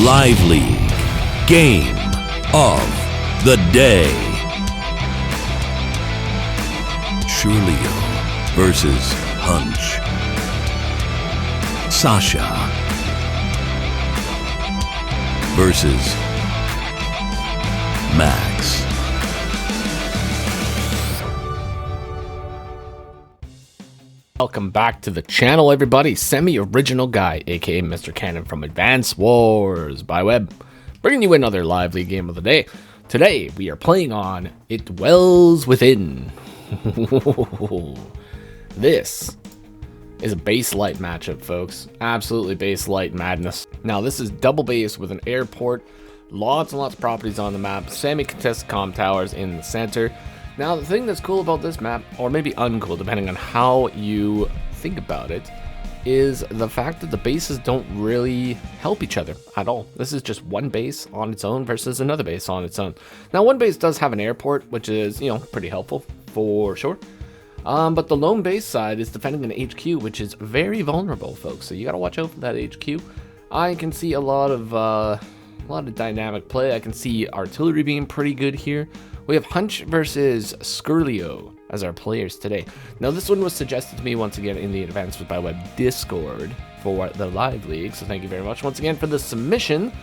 Live League Game of the Day. Schurlio versus Hunch. Sasha versus Max. Welcome back to the channel, everybody. Semi-original guy, aka Mr. Cannon from Advance Wars by Web, bringing you another Live League Game of the Day. Today, we are playing on It Dwells Within. This is a base light matchup, folks. Absolutely base light madness. Now, this is double base with an airport, lots and lots of properties on the map, semi-contested comm towers in the center. Now, the thing that's cool about this map, or maybe uncool, depending on how you think about it, is the fact that the bases don't really help each other at all. This is just one base on its own versus another base on its own. Now, one base does have an airport, which is, pretty helpful for sure. But the lone base side is defending an HQ, which is very vulnerable, folks. So you gotta watch out for that HQ. I can see a lot of dynamic play. I can see artillery being pretty good here. We have Hunch versus Schurlio as our players today. Now, this one was suggested to me once again in the Advance Wars by Web Discord for the Live League. So thank you very much once again for the submission.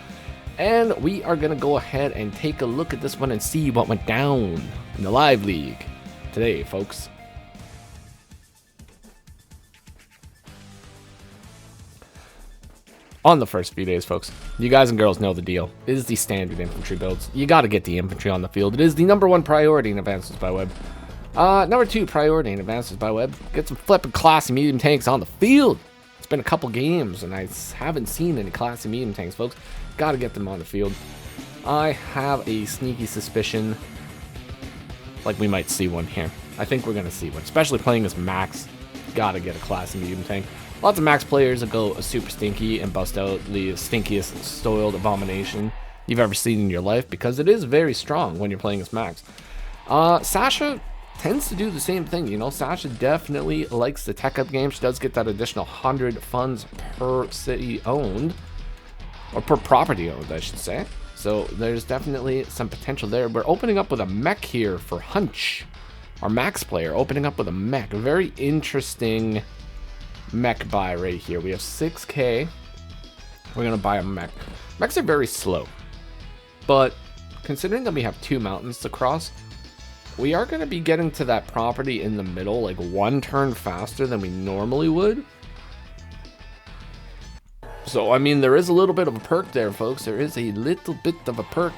And we are going to go ahead and take a look at this one and see what went down in the Live League today, folks. On the first few days, folks, you guys and girls know the deal. It is the standard infantry builds. You got to get the infantry on the field. It is the #1 priority in Advance Wars by Web. #2 priority in Advance Wars by Web. Get some flipping classy medium tanks on the field. It's been a couple games, and I haven't seen any classy medium tanks, folks. Got to get them on the field. I have a sneaky suspicion, like we might see one here. I think we're going to see one, especially playing as Max. Got to get a classy medium tank. Lots of Max players that go super stinky and bust out the stinkiest soiled abomination you've ever seen in your life, because it is very strong when you're playing as Max. Sasha tends to do the same thing, Sasha definitely likes the tech up game. She does get that additional 100 funds per city owned, or per property owned, I should say. So there's definitely some potential there. We're opening up with a mech here for Hunch. Our Max player opening up with a mech. A very interesting mech buy right here. We have 6k. We're gonna buy a mech. Mechs are very slow, but considering that we have 2 mountains to cross, we are gonna be getting to that property in the middle like 1 turn faster than we normally would. So I mean, there is a little bit of a perk there, folks. There is a little bit of a perk.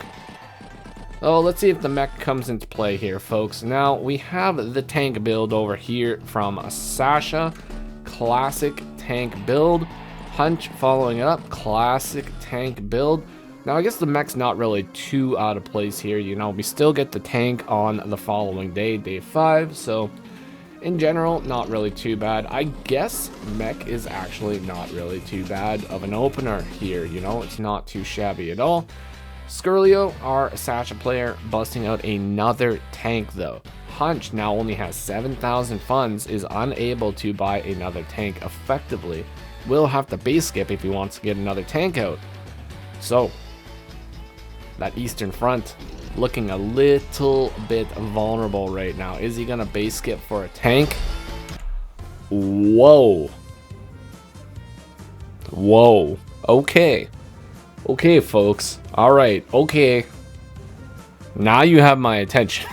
Oh, let's see if the mech comes into play here, folks. Now we have the tank build over here from Sasha. Classic tank build. Hunch following it up. Classic tank build. Now, I guess the mech's not really too out of place here. We still get the tank on the following day, day 5. So, in general, not really too bad. I guess mech is actually not really too bad of an opener here. It's not too shabby at all. Schurlio, our Sasha player, busting out another tank, though. Hunch now only has 7,000 funds, is unable to buy another tank effectively. Will have to base skip if he wants to get another tank out. So, that Eastern Front looking a little bit vulnerable right now. Is he going to base skip for a tank? Whoa. Whoa. Okay. Okay, folks. All right. Okay. Now you have my attention.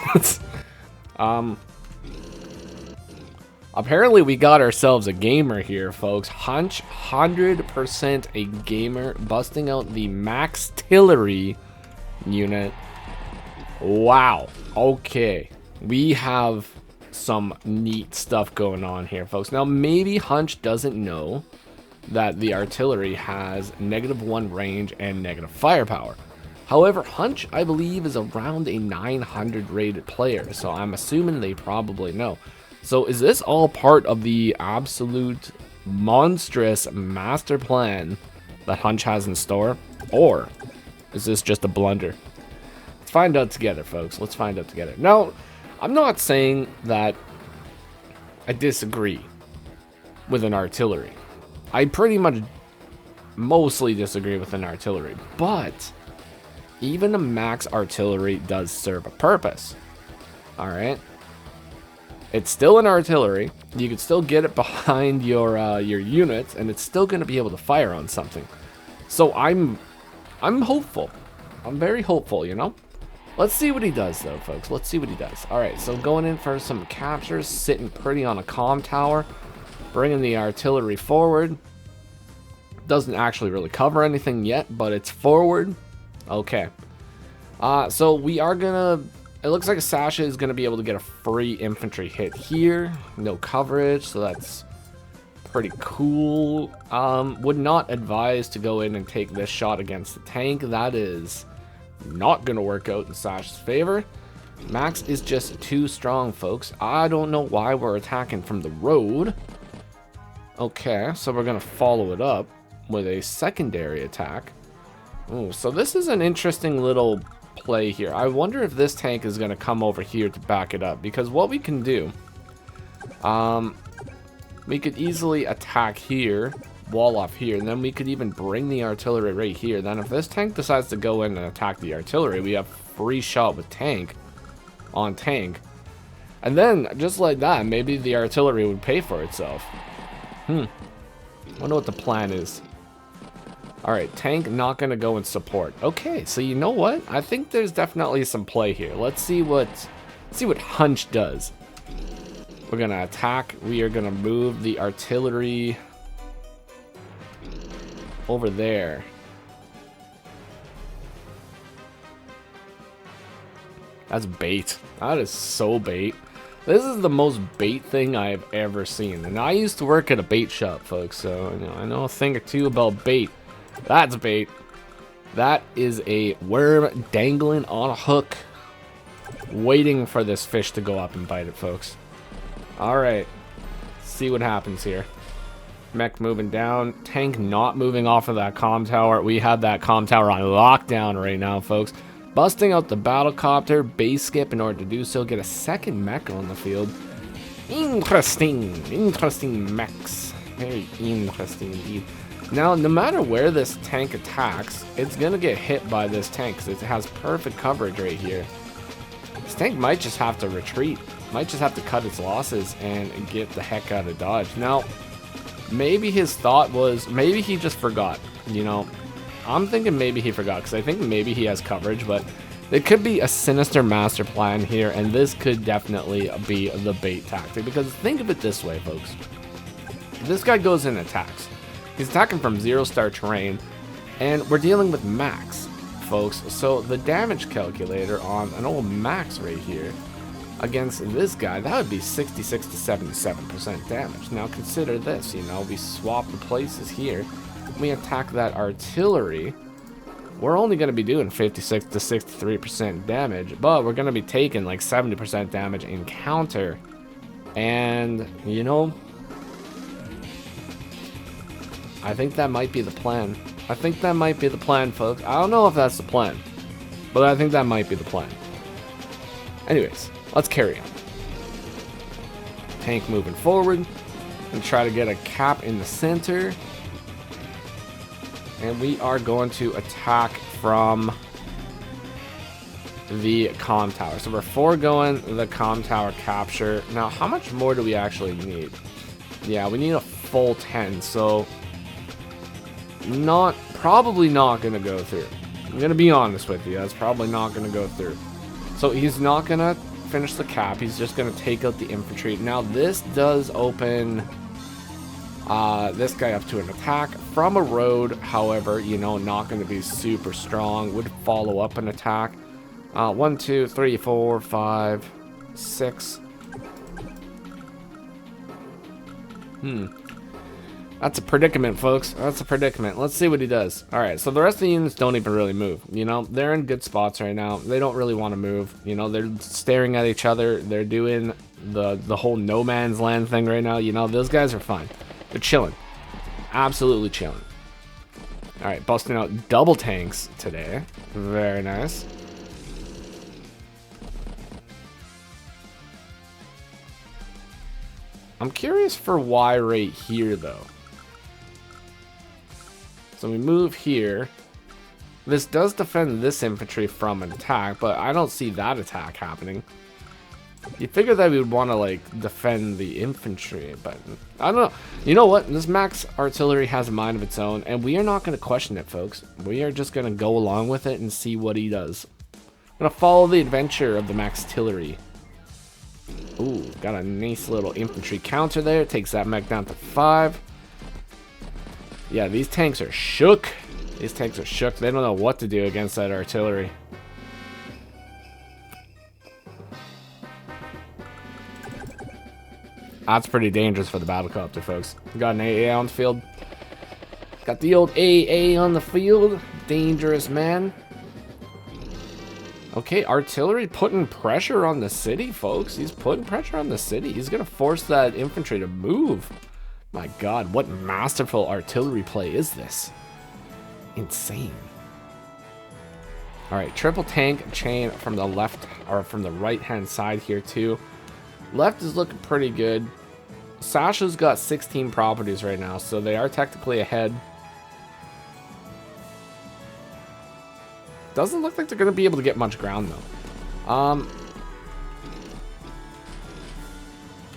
Apparently we got ourselves a gamer here, folks. Hunch, 100% a gamer, busting out the Max Tillery unit. Wow. Okay. We have some neat stuff going on here, folks. Now, maybe Hunch doesn't know that the artillery has -1 range and negative firepower. However, Hunch, I believe, is around a 900 rated player, so I'm assuming they probably know. So is this all part of the absolute monstrous master plan that Hunch has in store? Or is this just a blunder? Let's find out together, folks. Let's find out together. Now, I'm not saying that I disagree with an artillery. I pretty much mostly disagree with an artillery, but even a max artillery does serve a purpose. All right, it's still an artillery. You can still get it behind your units, and it's still going to be able to fire on something. So I'm hopeful. I'm very hopeful, you know. Let's see what he does, though, folks. Let's see what he does. All right, so going in for some captures, sitting pretty on a comm tower, bringing the artillery forward. Doesn't actually really cover anything yet, but it's forward. Okay. So we are gonna. It looks like Sasha is gonna be able to get a free infantry hit here. No coverage, so that's pretty cool. Would not advise to go in and take this shot against the tank. That is not gonna work out in Sasha's favor. Max is just too strong, folks. I don't know why we're attacking from the road. Okay, so we're gonna follow it up with a secondary attack. Oh, so this is an interesting little play here. I wonder if this tank is gonna come over here to back it up, because what we can do, we could easily attack here, wall off here, and then we could even bring the artillery right here. Then if this tank decides to go in and attack the artillery, we have free shot with tank on tank. And then, just like that, maybe the artillery would pay for itself. I wonder what the plan is. Alright, tank not going to go and support. Okay, so you know what? I think there's definitely some play here. Let's see what hunch does. We're going to attack. We are going to move the artillery over there. That's bait. That is so bait. This is the most bait thing I have ever seen. And I used to work at a bait shop, folks, so you know, I know a thing or two about bait. That's bait. That is a worm dangling on a hook, waiting for this fish to go up and bite it, folks. Alright. See what happens here. Mech moving down. Tank not moving off of that comm tower. We have that comm tower on lockdown right now, folks. Busting out the battlecopter. Base skip in order to do so. Get a second mech on the field. Interesting. Interesting mechs. Very interesting indeed. Now, no matter where this tank attacks, it's going to get hit by this tank because it has perfect coverage right here. This tank might just have to retreat. Might just have to cut its losses and get the heck out of Dodge. Now, maybe his thought was, maybe he just forgot, you know. I'm thinking maybe he forgot because I think maybe he has coverage, but it could be a sinister master plan here, and this could definitely be the bait tactic. Because think of it this way, folks. This guy goes in and attacks. He's attacking from 0-star terrain, and we're dealing with max, folks. So the damage calculator on an old max right here against this guy, that would be 66 to 77% damage. Now consider this, you know, we swap the places here. We attack that artillery. We're only going to be doing 56 to 63% damage, but we're going to be taking like 70% damage in counter. And, you know, I think that might be the plan. I think that might be the plan, folks. I don't know if that's the plan, but I think that might be the plan. Anyways, let's carry on. Tank moving forward and try to get a cap in the center. And we are going to attack from the comm tower. So we're foregoing the comm tower capture. Now, how much more do we actually need? Yeah, we need a full 10. So probably not going to go through. I'm going to be honest with you. That's probably not going to go through. So he's not going to finish the cap. He's just going to take out the infantry. Now, this does open this guy up to an attack from a road. However, you know, not going to be super strong. Would follow up an attack. 1, 2, 3, 4, 5, 6. That's a predicament, folks. That's a predicament. Let's see what he does. Alright, so the rest of the units don't even really move. You know, they're in good spots right now. They don't really want to move. You know, they're staring at each other. They're doing the whole no man's land thing right now. You know, those guys are fine. They're chilling. Absolutely chilling. Alright, busting out double tanks today. Very nice. I'm curious for why right here, though. So we move here. This does defend this infantry from an attack, but I don't see that attack happening. You figure that we would want to, like, defend the infantry, but I don't know. You know what? This max artillery has a mind of its own, and we are not going to question it, folks. We are just going to go along with it and see what he does. I'm going to follow the adventure of the max artillery. Ooh, got a nice little infantry counter there. Takes that mech down to 5. Yeah, these tanks are shook. These tanks are shook. They don't know what to do against that artillery. That's pretty dangerous for the battlecopter, folks. Got an AA on the field. Got the old AA on the field. Dangerous, man. Okay, artillery putting pressure on the city, folks. He's putting pressure on the city. He's going to force that infantry to move. My God, what masterful artillery play is this? Insane. All right, triple tank chain from the left, or from the right-hand side here, too. Left is looking pretty good. Sasha's got 16 properties right now, so they are technically ahead. Doesn't look like they're going to be able to get much ground, though.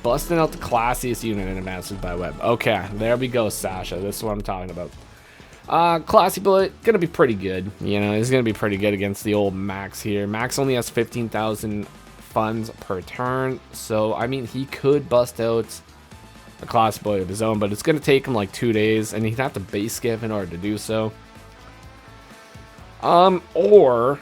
Busting out the classiest unit in Advances by Web. Okay, there we go, Sasha. This is what I'm talking about. Classy boy, gonna be pretty good. You know, he's gonna be pretty good against the old Max here. Max only has 15,000 funds per turn, so I mean, he could bust out a classy boy of his own, but it's gonna take him like 2 days, and he'd have to base skip in order to do so. Or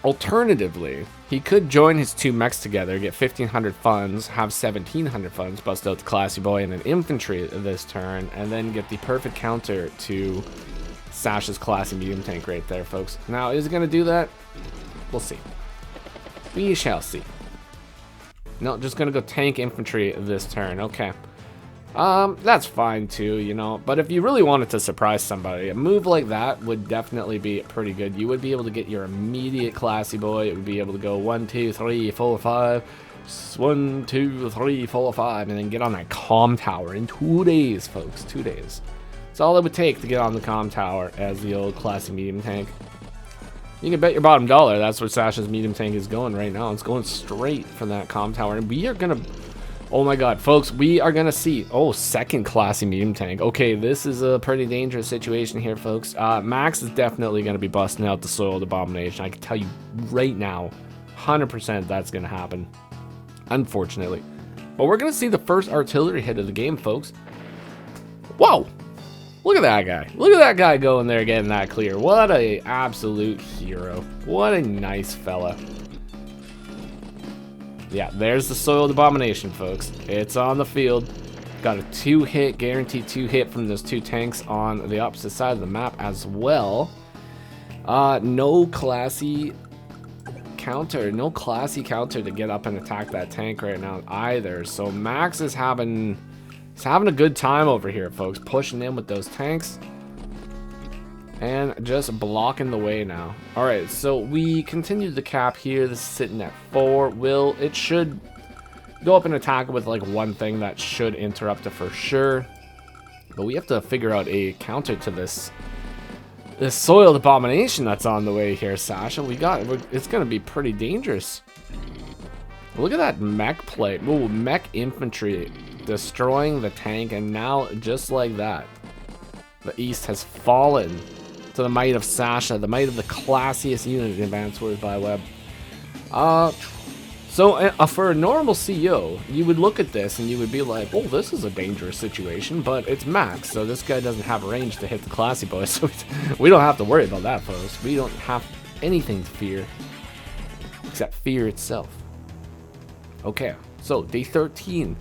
alternatively, he could join his 2 mechs together, get 1,500 funds, have 1,700 funds, bust out the classy boy and an infantry this turn, and then get the perfect counter to Sasha's classy medium tank right there, folks. Now, is he going to do that? We'll see. We shall see. No, just going to go tank infantry this turn. Okay. That's fine too, you know, but if you really wanted to surprise somebody, a move like that would definitely be pretty good. You would be able to get your immediate classy boy. It would be able to go 1, 2, 3, 4, 5, 1, 2, 3, 4, 5, and then get on that comm tower in 2 days, folks. 2 days. That's all it would take to get on the comm tower as the old classy medium tank. You can bet your bottom dollar that's where Sasha's medium tank is going right now. It's going straight for that comm tower, and we are gonna... Oh my God, folks, we are going to see... Oh, second classy medium tank. Okay, this is a pretty dangerous situation here, folks. Max is definitely going to be busting out the Soiled Abomination. I can tell you right now, 100% that's going to happen. Unfortunately. But we're going to see the first artillery hit of the game, folks. Whoa! Look at that guy. Look at that guy going there getting that clear. What a absolute hero. What a nice fella. Yeah, there's the Soiled Abomination, folks. It's on the field. Got a 2-hit, guaranteed 2-hit from those 2 tanks on the opposite side of the map as well. No classy counter. No classy counter to get up and attack that tank right now either. So Max is having a good time over here, folks. Pushing in with those tanks. And just blocking the way now. Alright, so we continue the cap here. This is sitting at 4. It should go up and attack with like one thing that should interrupt it for sure. But we have to figure out a counter to this Soiled Abomination that's on the way here, Sasha. It's going to be pretty dangerous. Look at that mech play. Ooh, mech infantry destroying the tank, and now just like that, the East has fallen to the might of Sasha, the might of the classiest unit in Advanced Wars by Web. So for a normal CEO, you would look at this and you would be like, oh, this is a dangerous situation, but it's Max, so this guy doesn't have range to hit the classy boy, so we don't have to worry about that, folks. We don't have anything to fear, except fear itself. Okay, so day 13.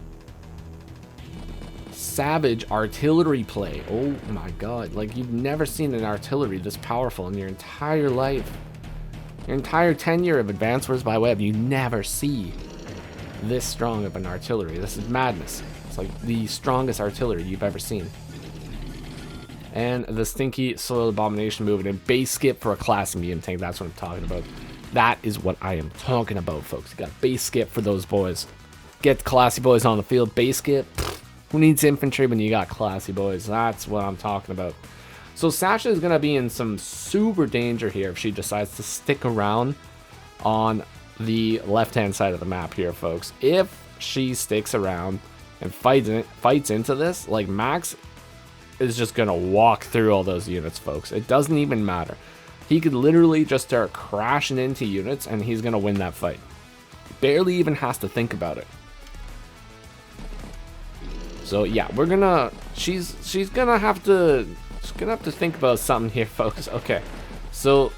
Savage artillery play. Oh my God, like you've never seen an artillery this powerful in your entire life. Your entire tenure of Advanced Wars by Web, you never see this strong of an artillery. This is madness. It's like the strongest artillery you've ever seen. And the Stinky Soiled Abomination moving in. Base skip for a classy medium tank. That's what I'm talking about. That is what I am talking about, folks. You got base skip for those boys. Get the classy boys on the field. Base skip. Who needs infantry when you got classy boys? That's what I'm talking about. So Sasha is going to be in some super danger here if she decides to stick around on the left-hand side of the map here, folks. If she sticks around and fights into this, like, Max is just going to walk through all those units, folks. It doesn't even matter. He could literally just start crashing into units and he's going to win that fight. Barely even has to think about it. So yeah, we're gonna she's gonna have to think about something here, folks. Okay. So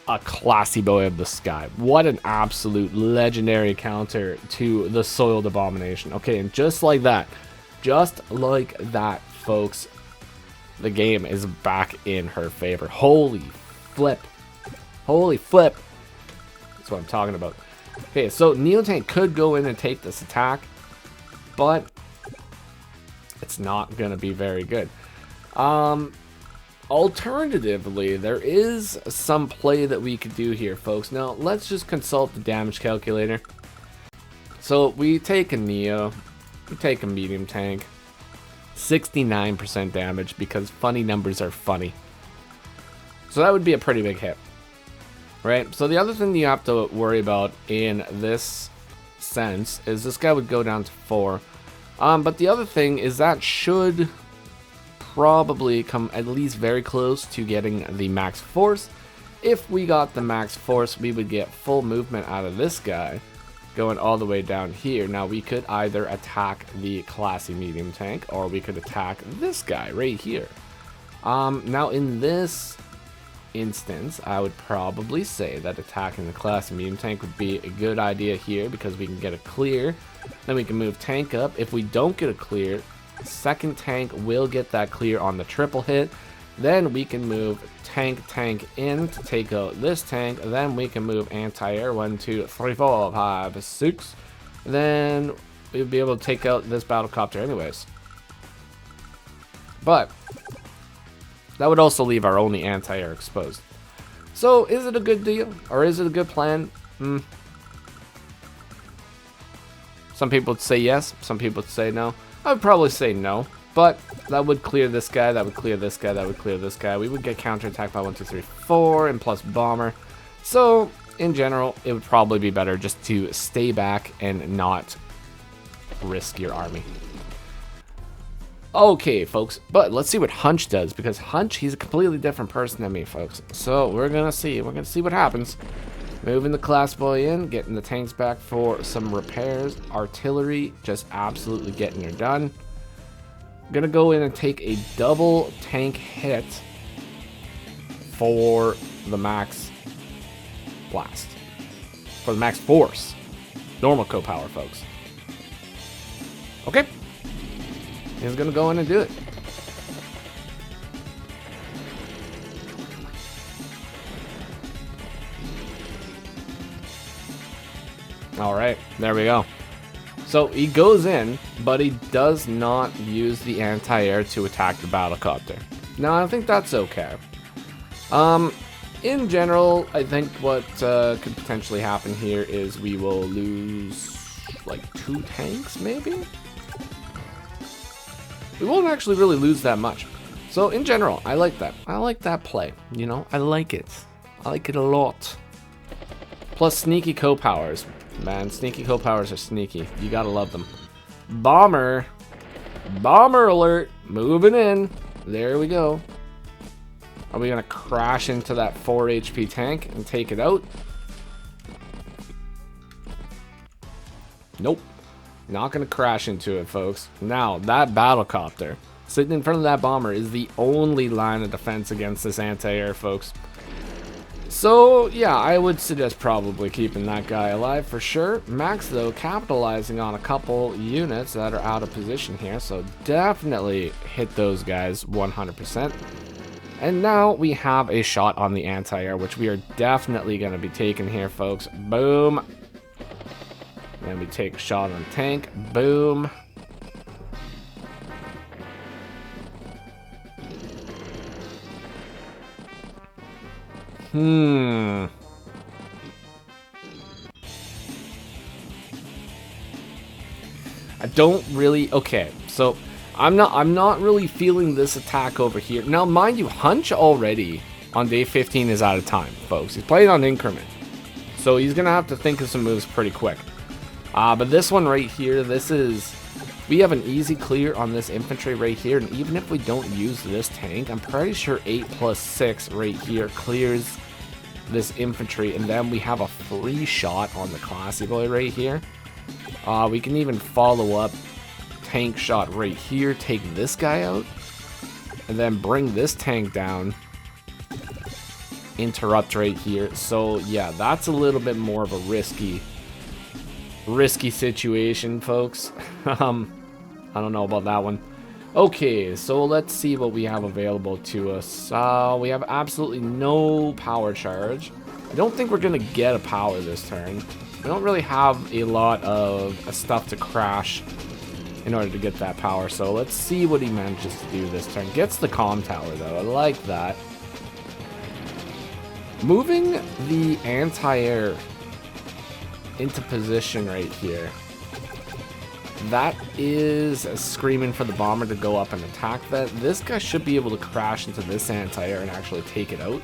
a classy boy of the sky. What an absolute legendary counter to the Soiled Abomination. Okay, and just like that, folks, the game is back in her favor. Holy flip. Holy flip. That's what I'm talking about. Okay, so Neotank could go in and take this attack, but it's not going to be very good. Alternatively, there is some play that we could do here, folks. Now, let's just consult the damage calculator. So, we take a Neo, we take a medium tank, 69% damage, because funny numbers are funny. So that would be a pretty big hit, right? So the other thing you have to worry about in this sense is this guy would go down to 4. But the other thing is that should probably come at least very close to getting the max force. If we got the max force, we would get full movement out of this guy going all the way down here. Now we could either attack the classy medium tank or we could attack this guy right here. Now in this instance, I would probably say that attacking the classy medium tank would be a good idea here because we can get a clear. Then we can move tank up. If we don't get a clear, second tank will get that clear on the triple hit. Then we can move tank in to take out this tank. Then we can move anti-air 1, 2, 3, 4, 5, 6. Then we'll be able to take out this battlecopter anyways. But that would also leave our only anti-air exposed. So is it a good deal or is it a good plan? Some people would say yes, some people would say no. I would probably say no, but that would clear this guy, that would clear this guy, that would clear this guy. We would get counterattacked by 1, 2, 3, 4, and plus bomber. So, in general, it would probably be better just to stay back and not risk your army. Okay, folks, but let's see what Hunch does, because Hunch, he's a completely different person than me, folks. So, we're gonna see what happens. Moving the class boy in, getting the tanks back for some repairs. Artillery, just absolutely getting her done. Gonna go in and take a double tank hit for the max blast. For the max force. Normal co-power, folks. Okay. He's gonna go in and do it. Alright, there we go. So he goes in, but he does not use the anti-air to attack the battlecopter. Now, I think that's okay. In general, I think what could potentially happen here is we will lose like 2 tanks, maybe? We won't actually really lose that much. So in general, I like that. I like that play, you know? I like it. I like it a lot. Plus sneaky co-powers. Man, sneaky co-powers are sneaky. You gotta love them. Bomber. Bomber alert. Moving in. There we go. Are we gonna crash into that 4 HP tank and take it out? Nope. Not gonna crash into it, folks. Now, that battlecopter sitting in front of that bomber is the only line of defense against this anti-air, folks. So, yeah, I would suggest probably keeping that guy alive for sure. Max, though, capitalizing on a couple units that are out of position here, so definitely hit those guys 100%. And now we have a shot on the anti-air, which we are definitely going to be taking here, folks. Boom. Then we take a shot on the tank. Boom. I don't really... Okay, so I'm not really feeling this attack over here. Now, mind you, hunch already on day 15 is out of time, folks. He's playing on increment, so he's gonna have to think of some moves pretty quick. But this one right here, we have an easy clear on this infantry right here, and even if we don't use this tank, I'm pretty sure 8 + 6 right here clears this infantry, and then we have a free shot on the classy boy right here. We can even follow up tank shot right here, take this guy out, and then bring this tank down, interrupt right here. So yeah, that's a little bit more of a risky situation, folks. I don't know about that one. Okay, so let's see what we have available to us. We have absolutely no power charge. I don't think we're gonna get a power this turn. We don't really have a lot of stuff to crash in order to get that power, so let's see what he manages to do this turn. Gets the comm tower though, I like that. Moving the anti-air into position right here. That is screaming for the bomber to go up and attack that. This guy should be able to crash into this anti-air and actually take it out.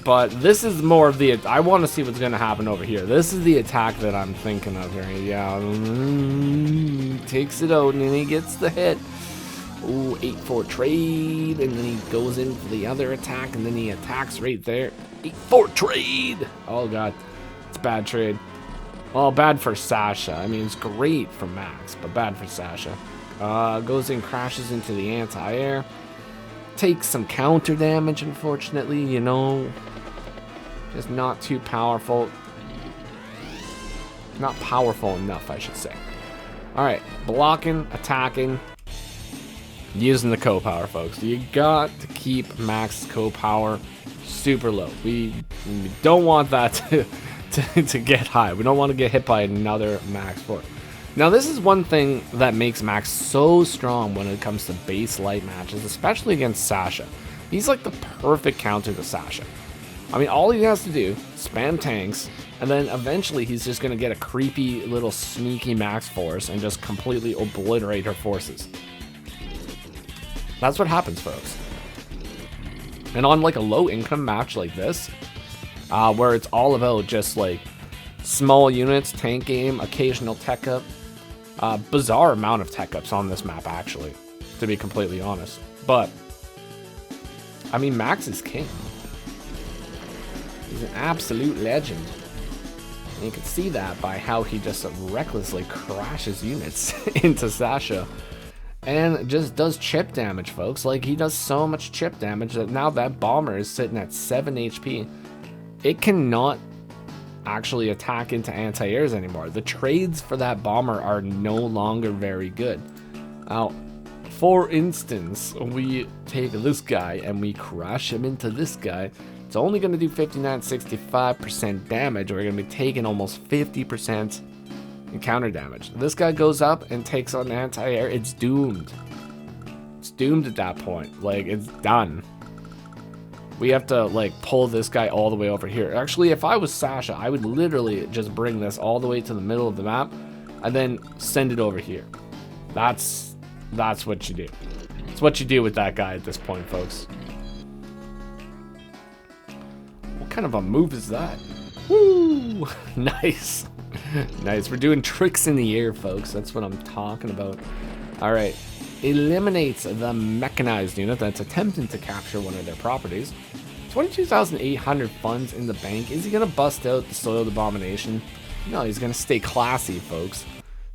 But this is more of the... I want to see what's going to happen over here. This is the attack that I'm thinking of here. Yeah. Takes it out and then he gets the hit. Ooh, 8-4 trade. And then he goes in for the other attack and then he attacks right there. 8-4 trade. Oh, God. It's a bad trade. Well, bad for Sasha. I mean, it's great for Max, but bad for Sasha. Goes in, crashes into the anti-air. Takes some counter damage, unfortunately, you know. Just not too powerful. Not powerful enough, I should say. Alright, blocking, attacking. Using the co-power, folks. You got to keep Max's co-power super low. We don't want that to get high. We don't want to get hit by another Max 4. Now, this is one thing that makes Max so strong when it comes to base light matches, especially against Sasha. He's like the perfect counter to Sasha. I mean, all he has to do, spam tanks, and then eventually he's just going to get a creepy little sneaky Max force and just completely obliterate her forces. That's what happens, folks. And on like a low income match like this, where it's all about just like small units, tank game, occasional tech up. Bizarre amount of tech ups on this map, actually, to be completely honest. But, I mean, Max is king. He's an absolute legend. And you can see that by how he just recklessly crashes units into Sasha. And just does chip damage, folks. Like, he does so much chip damage that now that bomber is sitting at 7 HP. It cannot actually attack into anti-airs anymore. The trades for that bomber are no longer very good. Now, for instance, we take this guy and we crash him into this guy. It's only going to do 59-65% damage. We're going to be taking almost 50% in counter damage. This guy goes up and takes on anti-air. It's doomed. It's doomed at that point. Like, it's done. We have to, like, pull this guy all the way over here. Actually, if I was Sasha, I would literally just bring this all the way to the middle of the map and then send it over here. That's what you do. It's what you do with that guy at this point, folks. What kind of a move is that? Woo! Nice. Nice. We're doing tricks in the air, folks. That's what I'm talking about. All right. Eliminates the mechanized unit that's attempting to capture one of their properties. 22,800 funds in the bank. Is he going to bust out the Soiled Abomination? No, he's going to stay classy, folks.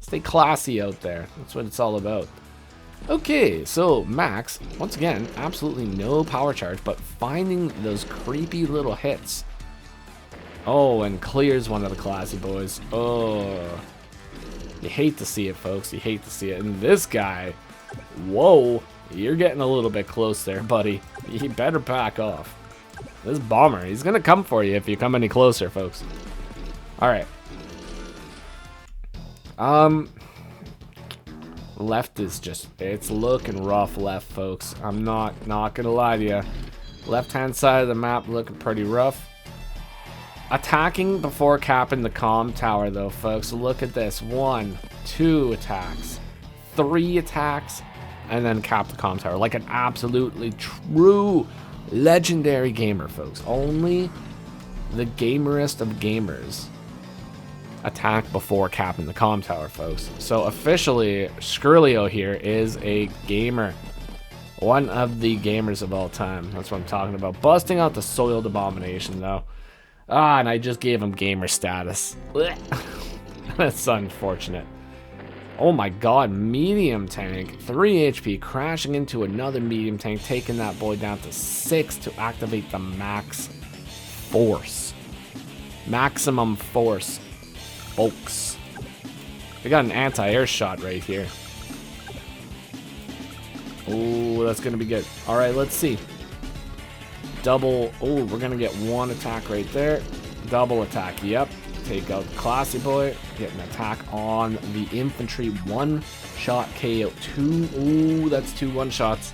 Stay classy out there. That's what it's all about. Okay, so Max, once again, absolutely no power charge, but finding those creepy little hits. Oh, and clears one of the classy boys. Oh, you hate to see it, folks. You hate to see it. And this guy... Whoa, you're getting a little bit close there, buddy. You better back off. This bomber, he's gonna come for you if you come any closer, folks. Alright. Left is just, it's looking rough left, folks. I'm not gonna lie to you. Left-hand side of the map looking pretty rough. Attacking before capping the comm tower, though, folks. Look at this. 1, 2 attacks. 3 attacks, and then cap the comm tower. Like an absolutely true legendary gamer, folks. Only the gamerest of gamers attack before capping the comm tower, folks. So officially, Schurlio here is a gamer. One of the gamers of all time. That's what I'm talking about. Busting out the soiled abomination, though. Ah, and I just gave him gamer status. That's unfortunate. Oh my god, medium tank. 3 HP, crashing into another medium tank, taking that boy down to 6 to activate the max force. Maximum force, folks. We got an anti-air shot right here. Oh, that's gonna be good. All right, let's see. Double. Oh, we're gonna get 1 attack right there. Double attack. Yep. Take out the classy boy. Get an attack on the infantry. 1-shot KO. 2. Ooh, that's 2 1-shots.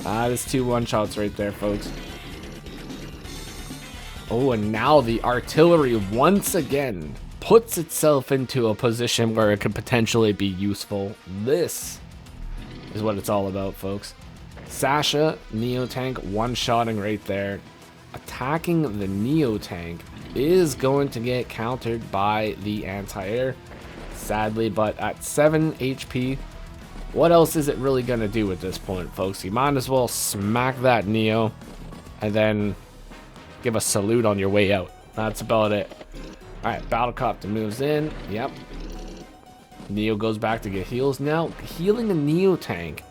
That is 2 1-shots right there, folks. Oh, and now the artillery once again puts itself into a position where it could potentially be useful. This is what it's all about, folks. Sasha, Neo Tank, 1-shotting right there. Attacking the Neo Tank is going to get countered by the anti-air, sadly, but at 7 HP, what else is it really going to do at this point, folks? You might as well smack that Neo and then give a salute on your way out. That's about it. Alright, Battlecopter moves in. Yep. Neo goes back to get heals. Now, healing a Neo Tank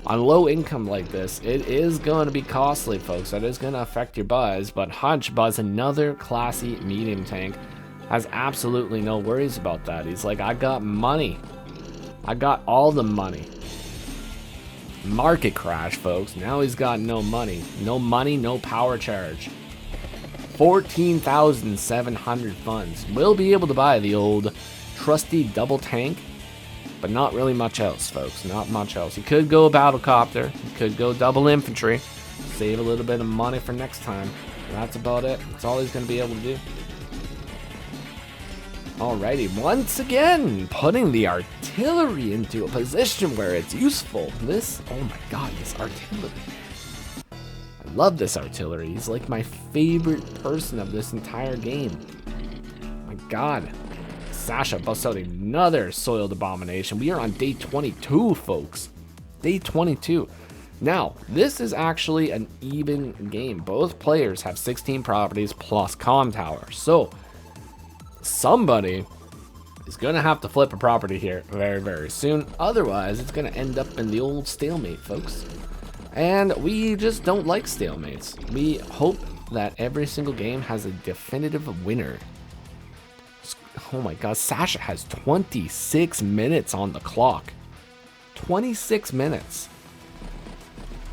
on low income like this, it is going to be costly, folks. That is going to affect your buzz, but Hunch Buzz, another classy medium tank, has absolutely no worries about that. He's like, I got money. I got all the money. Market crash, folks. Now he's got no money. No money, no power charge. 14,700 funds. Will be able to buy the old trusty double tank, but not really much else, folks. Not much else. He could go Battlecopter. He could go double infantry. Save a little bit of money for next time. That's about it. That's all he's going to be able to do. Alrighty, once again, putting the artillery into a position where it's useful. This, oh my god, this artillery. I love this artillery. He's like my favorite person of this entire game. My god. Sasha busts out another soiled abomination. We are on day 22, folks. Day 22. Now, this is actually an even game. Both players have 16 properties plus comm tower. So, somebody is going to have to flip a property here very, very soon. Otherwise, it's going to end up in the old stalemate, folks. And we just don't like stalemates. We hope that every single game has a definitive winner. Oh my god, Sasha has 26 minutes on the clock. 26 minutes.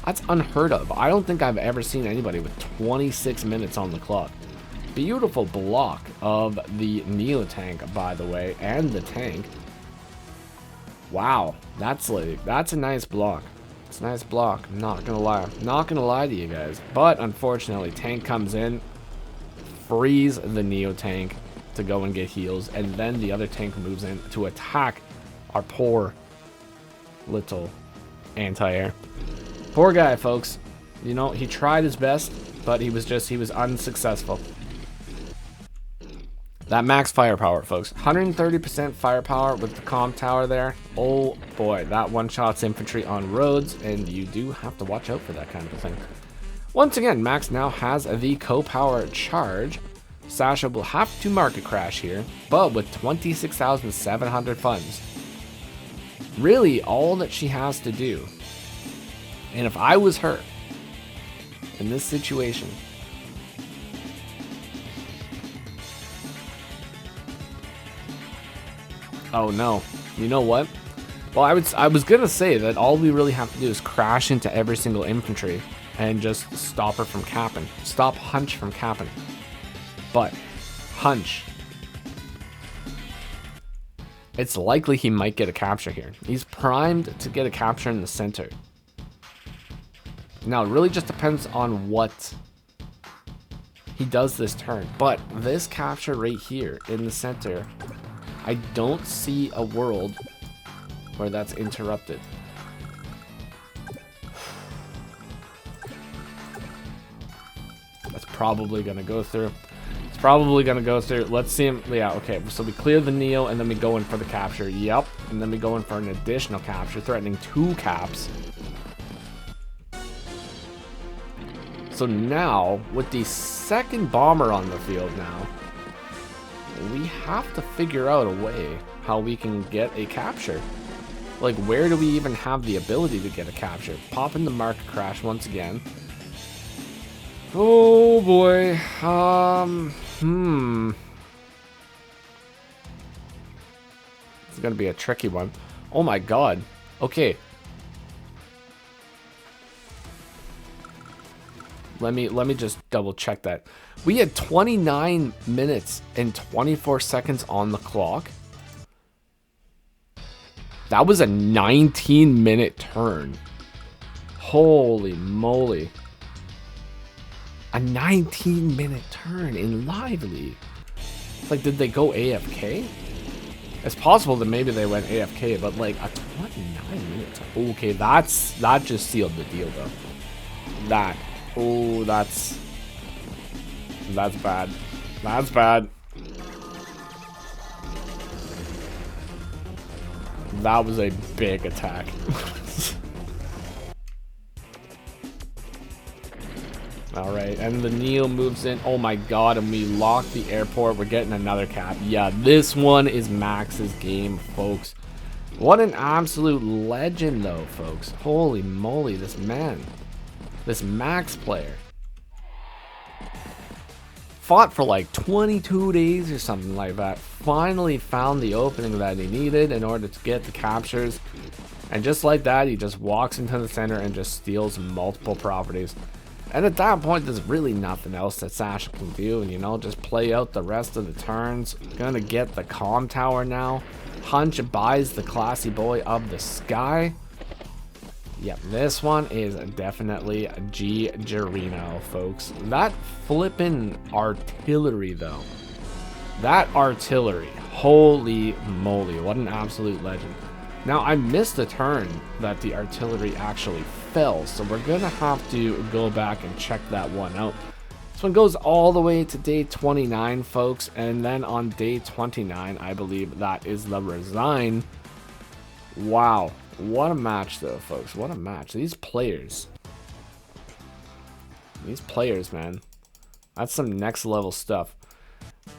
That's unheard of. I don't think I've ever seen anybody with 26 minutes on the clock. Beautiful block of the Neo tank, by the way, and the tank. Wow, that's a nice block. It's a nice block, I'm not gonna lie. Not gonna lie to you guys. But unfortunately, tank comes in, frees the Neo tank to go and get heals, and then the other tank moves in to attack our poor little anti-air. Poor guy, folks. You know, he tried his best, but he was unsuccessful. That max firepower, folks. 130% firepower with the comm tower there. Oh boy, that one-shots infantry on roads, and you do have to watch out for that kind of thing. Once again, Max now has the co-power charge. Sasha will have to market crash here, but with 26,700 funds. Really, all that she has to do, and if I was her in this situation, oh no, you know what? Well, I was gonna say that all we really have to do is crash into every single infantry and just stop her from capping. Stop Hunch from capping. But Hunch, it's likely he might get a capture here. He's primed to get a capture in the center. Now, it really just depends on what he does this turn. But this capture right here in the center, I don't see a world where that's interrupted. That's probably going to go through. It's probably going to go through. Let's see him. Yeah, okay. So we clear the Neo, and then we go in for the capture. Yep. And then we go in for an additional capture, threatening 2 caps. So now, with the second bomber on the field now, we have to figure out a way how we can get a capture. Like, where do we even have the ability to get a capture? Pop in the market crash once again. Oh boy. It's gonna be a tricky one. Oh my god. Okay. Let me just double check that. We had 29 minutes and 24 seconds on the clock. That was a 19-minute turn. Holy moly. A 19-minute turn in Lively. It's like, did they go AFK? It's possible that maybe they went AFK, but like a 29-minute turn. Okay, that just sealed the deal though. That's bad. That's bad. That was a big attack. Alright, and the Neo moves in. Oh my god, and we lock the airport. We're getting another cap. Yeah, this one is Max's game, folks. What an absolute legend, though, folks. Holy moly, this man. This Max player. Fought for like 22 days or something like that. Finally found the opening that he needed in order to get the captures. And just like that, he just walks into the center and just steals multiple properties. And at that point, there's really nothing else that Sasha can do. And, you know, just play out the rest of the turns. Gonna get the comm tower now. Hunch buys the classy boy of the sky. Yep, this one is definitely G. Gerino, folks. That flippin' artillery, though. That artillery. Holy moly, what an absolute legend. Now, I missed the turn that the artillery actually fell, so we're gonna have to go back and check that one out. This one goes all the way to day 29, folks, and then on day 29, I believe that is the resign. Wow, what a match, though, folks. What a match. These players, man, that's some next level stuff.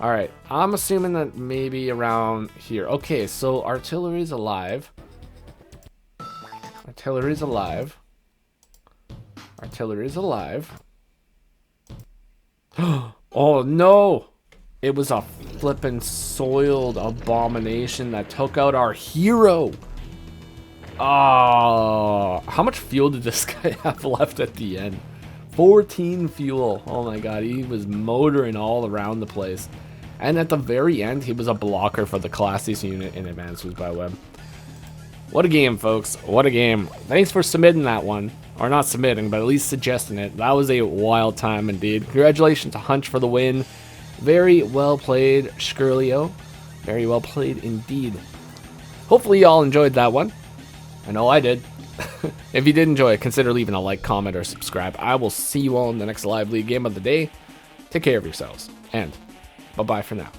All right, I'm assuming that maybe around here. Okay, so artillery's alive. Artillery's alive. Artillery's alive. Oh no! It was a flippin' soiled abomination that took out our hero. Oh, how much fuel did this guy have left at the end? 14 fuel. Oh my god, he was motoring all around the place. And at the very end, he was a blocker for the classiest unit in Advanced by Web. What a game, folks. What a game. Thanks for submitting that one. Or not submitting, but at least suggesting it. That was a wild time indeed. Congratulations to Hunch for the win. Very well played, Schurlio. Very well played indeed. Hopefully y'all enjoyed that one. I know I did. If you did enjoy it, consider leaving a like, comment, or subscribe. I will see you all in the next live league game of the day. Take care of yourselves, and bye-bye for now.